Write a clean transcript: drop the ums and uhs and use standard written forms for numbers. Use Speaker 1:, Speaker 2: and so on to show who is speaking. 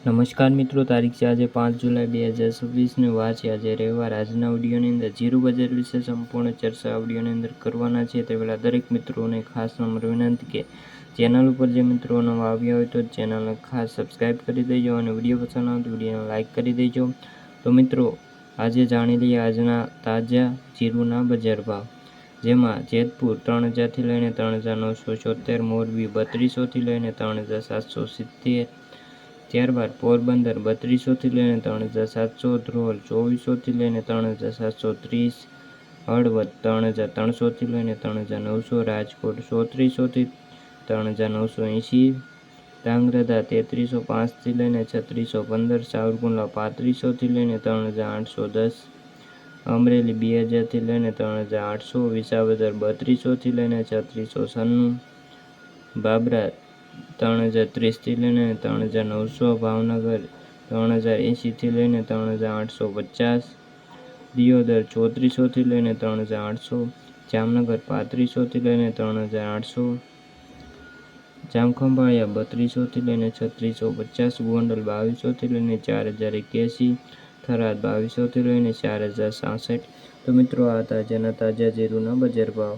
Speaker 1: નમસ્કાર મિત્રો, તારીખ છે આજે 5 જુલાઈ 2026 વાર છે આજે રવિવાર। આજના વિડીયોની અંદર જીરું બજાર વિશે સંપૂર્ણ ચર્ચા વિડીયોની અંદર કરવાના છે। તે પહેલાં દરેક મિત્રોને ખાસ નમ્ર વિનંતી કે ચેનલ ઉપર જે મિત્રો નવા આવ્યા હોય તો ચેનલને ખાસ સબસ્ક્રાઈબ કરી દેજો અને વિડીયો પસંદ આવે તો વિડીયોને લાઇક કરી દેજો। તો મિત્રો આજે જાણી લઈએ આજના તાજા જીરુના બજાર ભાવ, જેમાં જેતપુર 3000થી લઈને 3976, મોરબી 3200થી લઈને 3770, ત્યારબાદ પોરબંદર 3200થી લઈને 3700, ધ્રોલ 2400થી લઈને 3730, હળવદ 3300થી લઈને 3900, રાજકોટ 100-300થી 3980, ધાંગધ્રા 3305થી લઈને 3615, સાવરકુંડલા 3500થી લઈને 3810, અમરેલી 2000થી લઈને 3800, વિસાવદર 3200થી લઈને 3696, બાબરા 3030થી લઈને 3900, ભાવનગર 3080થી લઈને 3850, દિયોદર 3400થી લઈને 3800, જામનગર 3500થી લઈને 3800, જામખંભાળિયા 3200થી લઈને 3650, ગોંડલ 2200થી લઈને 4081, થરાદ 2200થી લઈને 4066। તો મિત્રો આ તાજા જીરુના બજાર ભાવ।